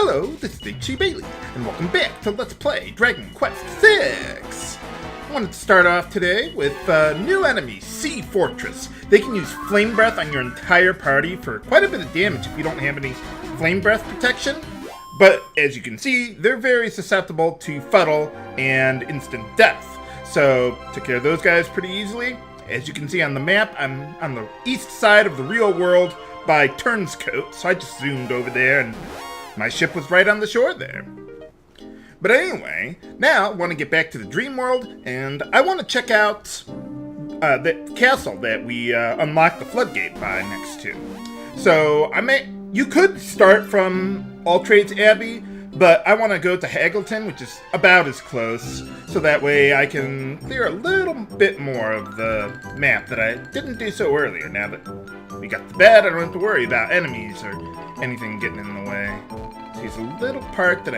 Hello, this is H.C. Bailey, and welcome back to Let's Play Dragon Quest VI! I wanted to start off today with new enemy, Sea Fortress. They can use Flame Breath on your entire party for quite a bit of damage if you don't have any Flame Breath protection. But as you can see, they're very susceptible to Fuddle and instant death. So, took care of those guys pretty easily. As you can see on the map, I'm on the east side of the real world by Turnscote, so I just zoomed over there and my ship was right on the shore there. But anyway, now I want to get back to the dream world, and I want to check out the castle that we unlocked the floodgate by next to. So you could start from Alltrades Abbey, but I want to go to Haggleton, which is about as close, so that way I can clear a little bit more of the map that I didn't do so earlier. Now that we got the bed, I don't have to worry about enemies or anything getting in the way. So here's a little part that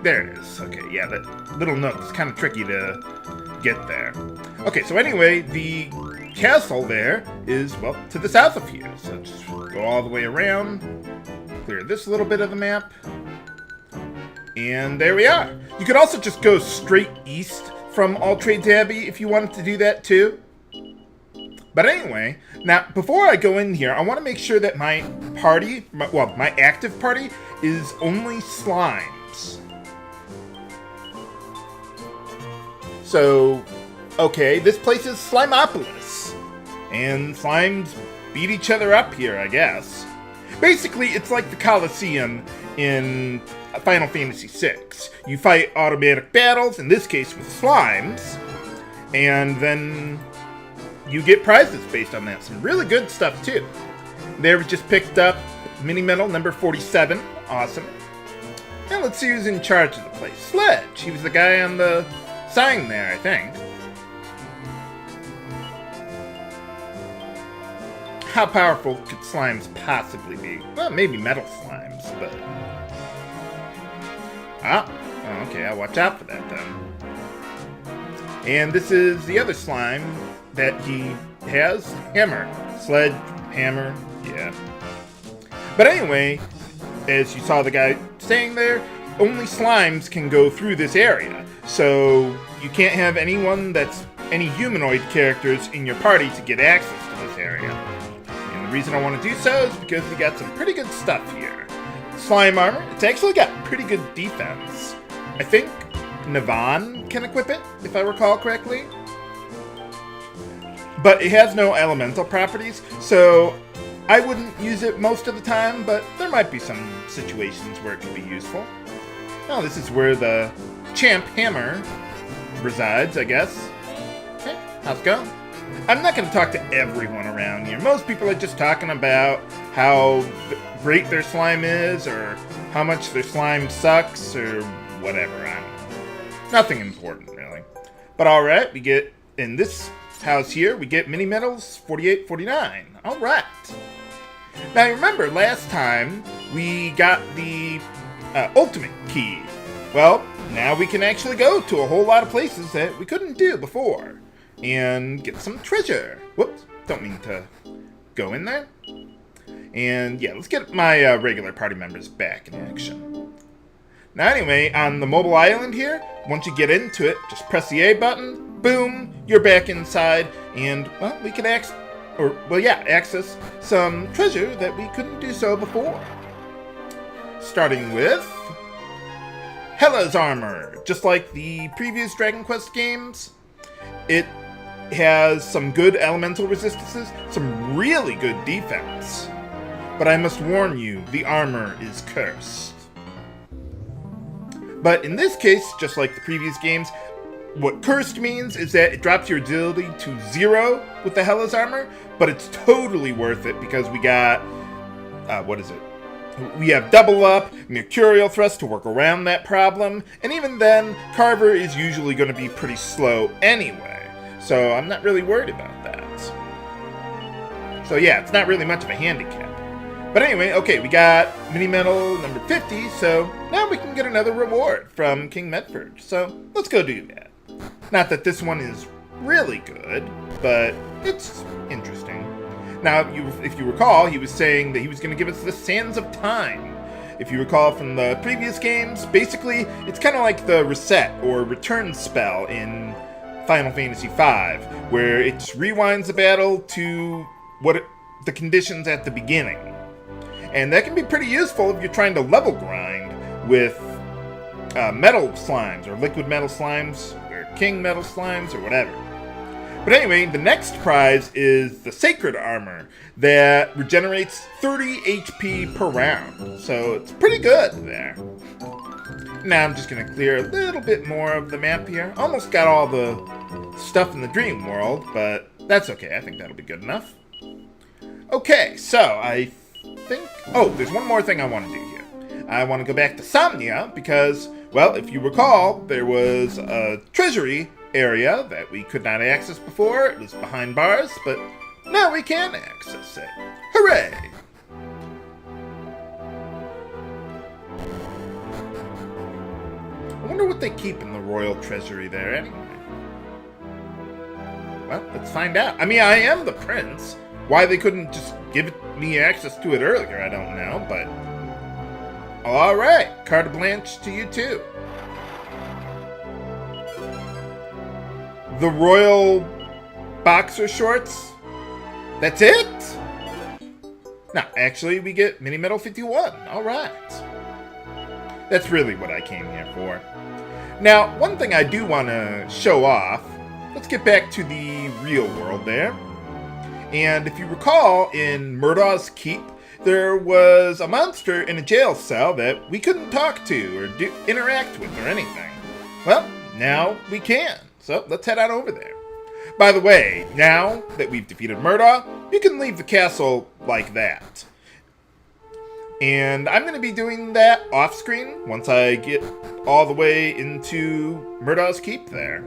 there it is. Okay, yeah, that little nook is kind of tricky to get there. Okay, so anyway, the castle there is, well, to the south of here. So just go all the way around, clear this little bit of the map, and there we are. You could also just go straight east from Alltrades Abbey if you wanted to do that too. But anyway, now before I go in here, I want to make sure that my party, my active party, is only slimes. So, okay, this place is Slimopolis, and slimes beat each other up here, I guess. Basically, it's like the coliseum in Final Fantasy VI. You fight automatic battles, in this case with slimes, and then you get prizes based on that. Some really good stuff, too. There we just picked up mini medal number 47. Awesome. Now let's see who's in charge of the place. Sledge. He was the guy on the sign there, I think. How powerful could slimes possibly be? Well, maybe metal slimes, but... okay, I'll watch out for that then. And this is the other slime that he has. Hammer. Sledge, hammer, yeah. But anyway, as you saw the guy saying there, only slimes can go through this area. So you can't have anyone that's any humanoid characters in your party to get access to this area. And the reason I want to do so is because we got some pretty good stuff here. Slime armor, it's actually got pretty good defense. I think Navan can equip it, if I recall correctly. But it has no elemental properties, so I wouldn't use it most of the time, but there might be some situations where it could be useful. Now this is where the champ hammer resides, I guess. Hey, how's it going? I'm not going to talk to everyone around here. Most people are just talking about how great their slime is, or how much their slime sucks, or whatever. I don't know. Nothing important, really. But alright, we get, in this house here, we get mini medals 48, 49. Alright. Now remember, last time we got the ultimate key. Well, now we can actually go to a whole lot of places that we couldn't do before. And get some treasure. Whoops, don't mean to go in there. And yeah, let's get my regular party members back in action. Now anyway, on the mobile island here, once you get into it, just press the A button, boom, you're back inside, and, well, we can access some treasure that we couldn't do so before. Starting with Hela's armor. Just like the previous Dragon Quest games, it has some good elemental resistances, some really good defense. But I must warn you, the armor is cursed. But in this case, just like the previous games, what cursed means is that it drops your agility to 0 with the Hela's armor, but it's totally worth it because we got, we have double up, Mercurial Thrust to work around that problem, and even then, Carver is usually going to be pretty slow anyway, so I'm not really worried about that. So yeah, it's not really much of a handicap. But anyway, okay, we got mini medal number 50, so now we can get another reward from King Medford, so let's go do that. Not that this one is really good, but it's interesting. Now, if you recall, he was saying that he was going to give us the Sands of Time. if you recall from the previous games, basically it's kind of like the reset or return spell in Final Fantasy V, where it just rewinds the battle to the conditions at the beginning. And that can be pretty useful if you're trying to level grind with metal slimes, or liquid metal slimes, or king metal slimes, or whatever. But anyway, the next prize is the Sacred Armor that regenerates 30 HP per round. So it's pretty good there. Now I'm just going to clear a little bit more of the map here. Almost got all the stuff in the dream world, but that's okay. I think that'll be good enough. Okay, so I think... Oh, there's one more thing I want to do here. I want to go back to Somnia because, well, if you recall, there was a treasury area that we could not access before. It was behind bars, but now we can access it. Hooray! I wonder what they keep in the royal treasury there anyway. Well, let's find out. I mean, I am the prince. Why they couldn't just give me access to it earlier, I don't know, but... Alright, carte blanche to you too. The royal boxer shorts? That's it? No, actually we get Mini Medal 51. Alright. That's really what I came here for. Now, one thing I do want to show off, let's get back to the real world there. And if you recall, in Murdaw's Keep, there was a monster in a jail cell that we couldn't talk to or interact with or anything. Well, now we can. So let's head on over there. By the way, now that we've defeated Murdaugh, you can leave the castle like that. And I'm going to be doing that off screen once I get all the way into Murdaw's Keep there.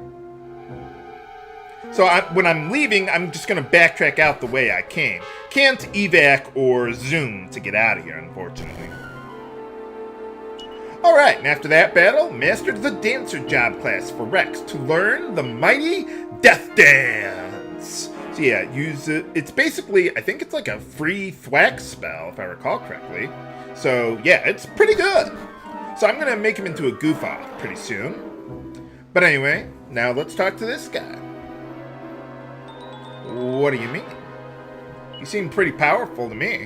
So when I'm leaving, I'm just going to backtrack out the way I came. Can't evac or zoom to get out of here, unfortunately. Alright, and after that battle, mastered the Dancer job class for Rex to learn the mighty Death Dance. So yeah, use it. It's basically, I think it's like a free thwack spell, if I recall correctly. So yeah, it's pretty good. So I'm going to make him into a goof-off pretty soon. But anyway, now let's talk to this guy. What do you mean? You seem pretty powerful to me.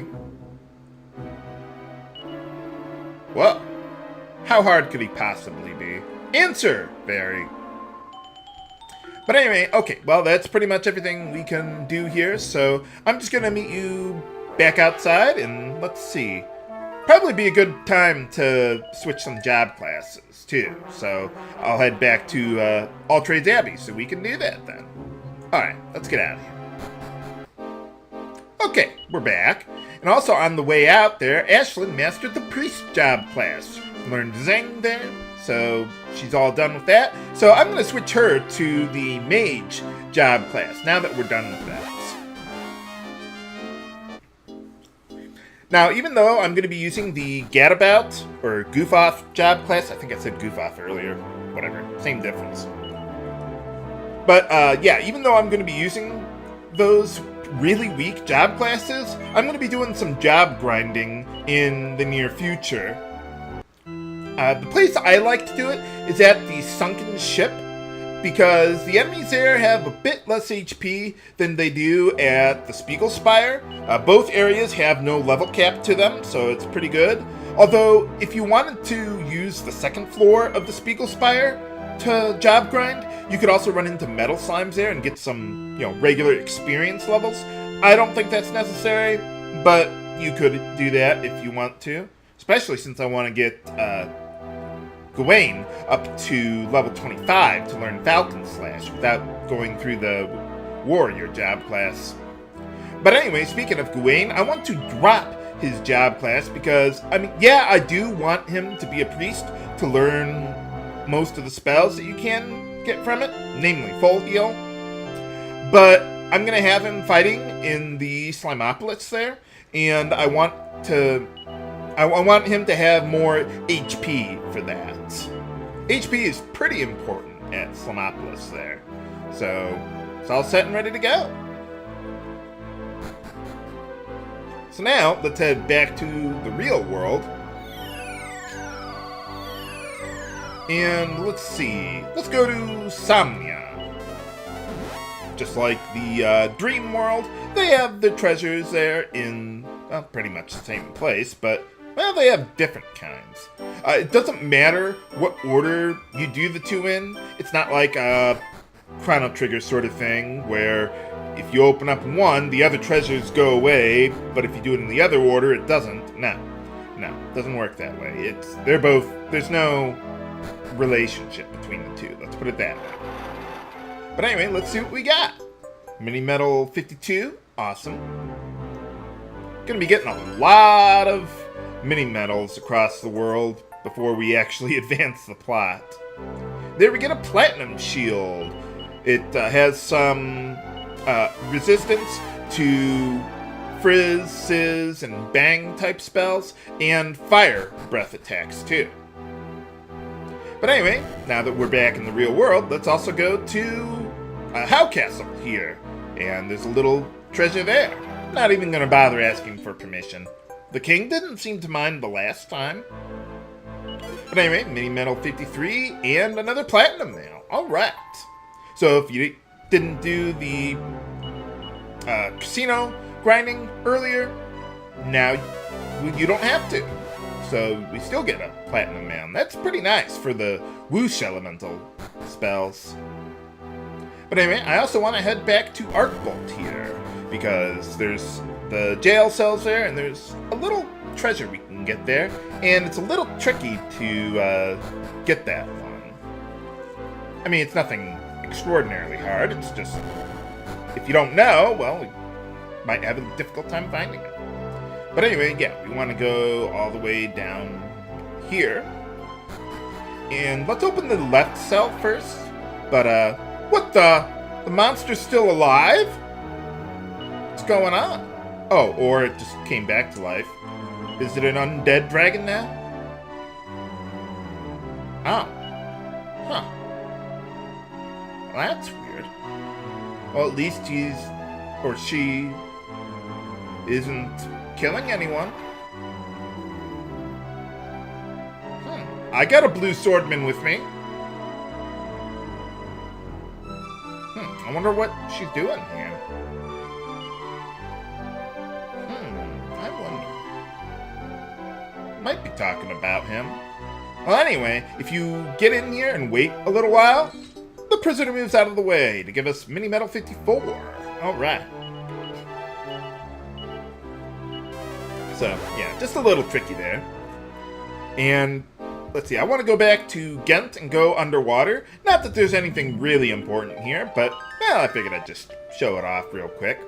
Whoa. How hard could he possibly be? Answer! Very. But anyway, okay, well, that's pretty much everything we can do here, so I'm just gonna meet you back outside, and let's see. Probably be a good time to switch some job classes, too. So I'll head back to All Trades Abbey, so we can do that then. Alright, let's get out of here. Okay, we're back. And also on the way out there, Ashlyn mastered the Priest job class. Learned Zeng there, so she's all done with that. So I'm going to switch her to the Mage job class, now that we're done with that. Now, even though I'm going to be using the Gadabout, or Goof-Off job class, I think I said Goof-Off earlier, whatever, same difference. But yeah, even though I'm going to be using those really weak job classes, I'm going to be doing some job grinding in the near future. The place I like to do it is at the Sunken Ship, because the enemies there have a bit less HP than they do at the Spiegelspire. Both areas have no level cap to them, so it's pretty good. Although, if you wanted to use the second floor of the Spiegelspire to job grind, you could also run into metal slimes there and get some, regular experience levels. I don't think that's necessary, but you could do that if you want to. Especially since I want to get Goowain up to level 25 to learn Falcon Slash without going through the Warrior job class. But anyway, speaking of Goowain, I want to drop his job class because, yeah, I do want him to be a priest to learn most of the spells that you can get from it, namely Full Heal. But I'm going to have him fighting in the Slimopolis there, and I want him to have more HP for that. HP is pretty important at Slimopolis there. So, it's all set and ready to go. So now, let's head back to the real world And let's see. Let's go to Somnium. Just like the Dream World, they have the treasures there in, well, pretty much the same place, but, well, they have different kinds. It doesn't matter what order you do the two in. It's not like a Chrono Trigger sort of thing, where if you open up one, the other treasures go away, but if you do it in the other order, it doesn't. No, it doesn't work that way. They're both, there's no relationship between the two, let's put it that way. But anyway, let's see what we got. Mini Metal 52, awesome. Gonna be getting a lot of mini medals across the world before we actually advance the plot. There we get a Platinum Shield. It has some resistance to Frizz, Sizz, and Bang type spells, and Fire Breath attacks too. But anyway, now that we're back in the real world, let's also go to How Castle here. And there's a little treasure there. Not even going to bother asking for permission. The king didn't seem to mind the last time. But anyway, Mini Metal 53 and another Platinum Nail. Alright. So if you didn't do the casino grinding earlier, now you don't have to. So we still get a Platinum Man. That's pretty nice for the Whoosh Elemental spells. But anyway, I also want to head back to Arcbolt here, because there's the jail cells there, and there's a little treasure we can get there, and it's a little tricky to get that one. I mean, it's nothing extraordinarily hard, it's just, if you don't know, well, you might have a difficult time finding it. But anyway, yeah, we want to go all the way down here. And let's open the left cell first. But, what the? The monster's still alive? What's going on? Oh, or it just came back to life. Is it an undead dragon now? Oh. Huh. Well, that's weird. Well, at least he's, or she, isn't killing anyone. I got a blue swordman with me. I wonder what she's doing here. I wonder. Might be talking about him. Well, anyway, if you get in here and wait a little while, the prisoner moves out of the way to give us Mini Metal 54. Alright. So, yeah, just a little tricky there. And, let's see, I want to go back to Ghent and go underwater. Not that there's anything really important here, but, well, I figured I'd just show it off real quick.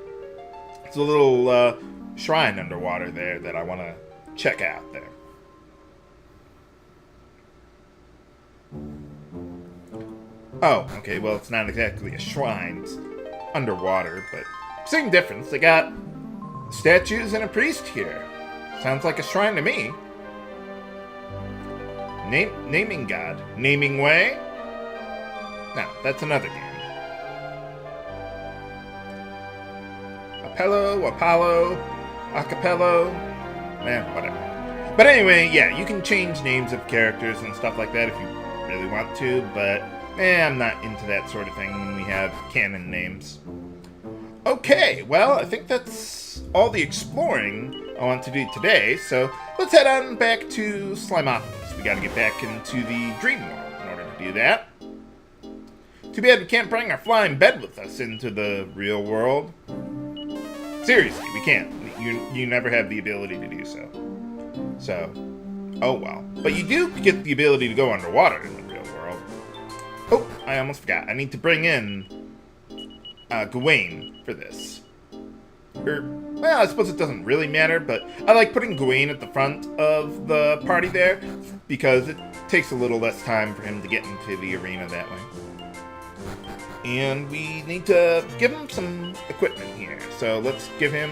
It's a little shrine underwater there that I want to check out there. Oh, okay, well, it's not exactly a shrine. It's underwater, but same difference. They got statues and a priest here. Sounds like a shrine to me. Naming God. Naming Way? No, that's another game. Apollo, Acapello, whatever. But anyway, yeah, you can change names of characters and stuff like that if you really want to, but I'm not into that sort of thing when we have canon names. Okay, well, I think that's all the exploring I want to do today, so let's head on back to Slimopolis. We gotta get back into the Dream World in order to do that. Too bad we can't bring our flying bed with us into the real world. Seriously, we can't. You never have the ability to do so. So, oh well. But you do get the ability to go underwater in the real world. Oh, I almost forgot. I need to bring in Goowain for this. Well, I suppose it doesn't really matter, but I like putting Goowain at the front of the party there because it takes a little less time for him to get into the arena that way. And we need to give him some equipment here. So let's give him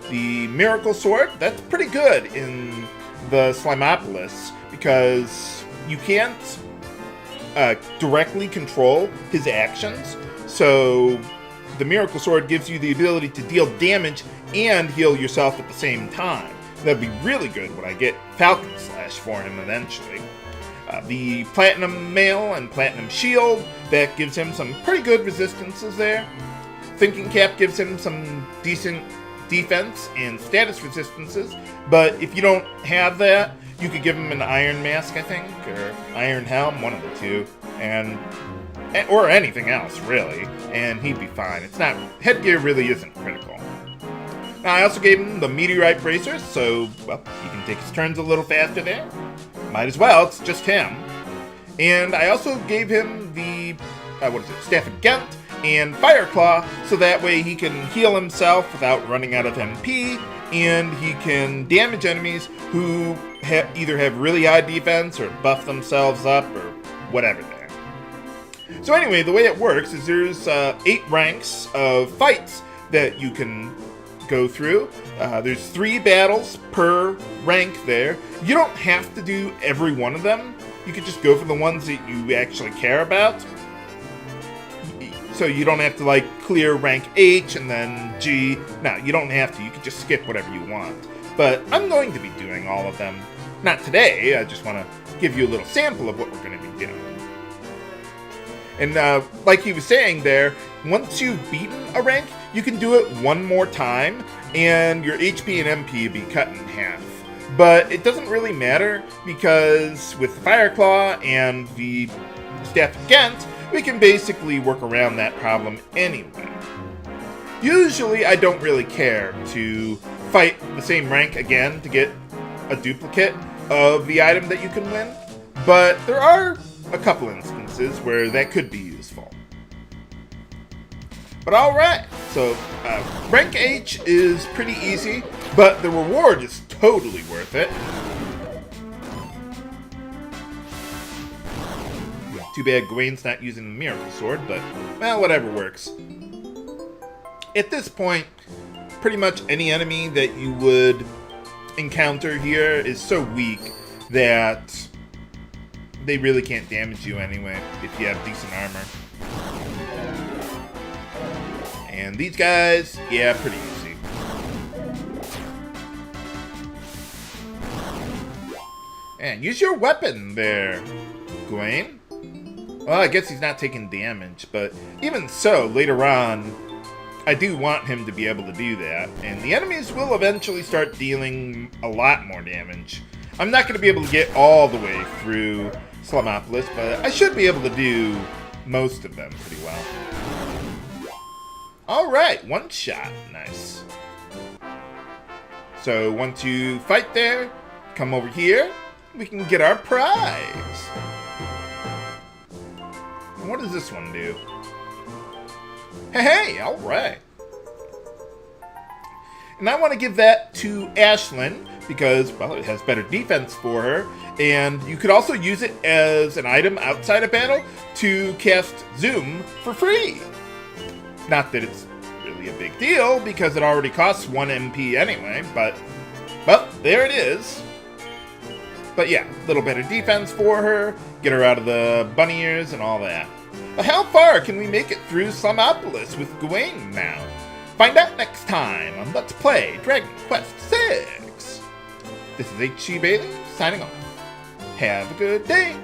the Miracle Sword. That's pretty good in the Slimopolis because you can't directly control his actions. So the Miracle Sword gives you the ability to deal damage and heal yourself at the same time. That'd be really good when I get Falcon Slash for him eventually. the Platinum Mail and Platinum Shield, that gives him some pretty good resistances there. Thinking Cap gives him some decent defense and status resistances, but if you don't have that, you could give him an Iron Mask, I think, or Iron Helm, one of the two, or anything else, really, and he'd be fine. It's not, headgear really isn't critical. Now, I also gave him the Meteorite Bracers, so, well, he can take his turns a little faster there. Might as well, it's just him. And I also gave him the, Staff of Ghent and Fireclaw, so that way he can heal himself without running out of MP, and he can damage enemies who either have really high defense or buff themselves up or whatever there. So anyway, the way it works is there's 8 ranks of fights that you can go through. There's 3 battles per rank there. You don't have to do every one of them. You could just go for the ones that you actually care about. So you don't have to, like, clear rank H and then G. No, you don't have to. You can just skip whatever you want. But I'm going to be doing all of them. Not today. I just want to give you a little sample of what we're going to be doing. And like he was saying there, once you've beaten a rank, you can do it one more time, and your HP and MP will be cut in half. But it doesn't really matter, because with the Fireclaw and the Staff of Ghent, we can basically work around that problem anyway. Usually, I don't really care to fight the same rank again to get a duplicate of the item that you can win, but there are a couple instances where that could be useful. But alright, so rank H is pretty easy, but the reward is totally worth it. Too bad Goowain's not using the Miracle Sword, but, well, whatever works. At this point, pretty much any enemy that you would encounter here is so weak that they really can't damage you anyway if you have decent armor. And these guys, yeah, pretty easy. And use your weapon there, Goowain. Well, I guess he's not taking damage, but even so, later on, I do want him to be able to do that, and the enemies will eventually start dealing a lot more damage. I'm not going to be able to get all the way through Slimopolis, but I should be able to do most of them pretty well. Alright, one shot. Nice. So once you fight there, come over here, we can get our prize. And what does this one do? Hey, alright. And I want to give that to Ashlyn because, well, it has better defense for her. And you could also use it as an item outside of battle to cast Zoom for free. Not that it's really a big deal because it already costs 1 MP anyway, but, well, there it is. But yeah, a little better defense for her, get her out of the bunny ears and all that. But how far can we make it through Slimopolis with Goowain now? Find out next time on Let's Play Dragon Quest VI. This is HC Bailey signing off. Have a good day.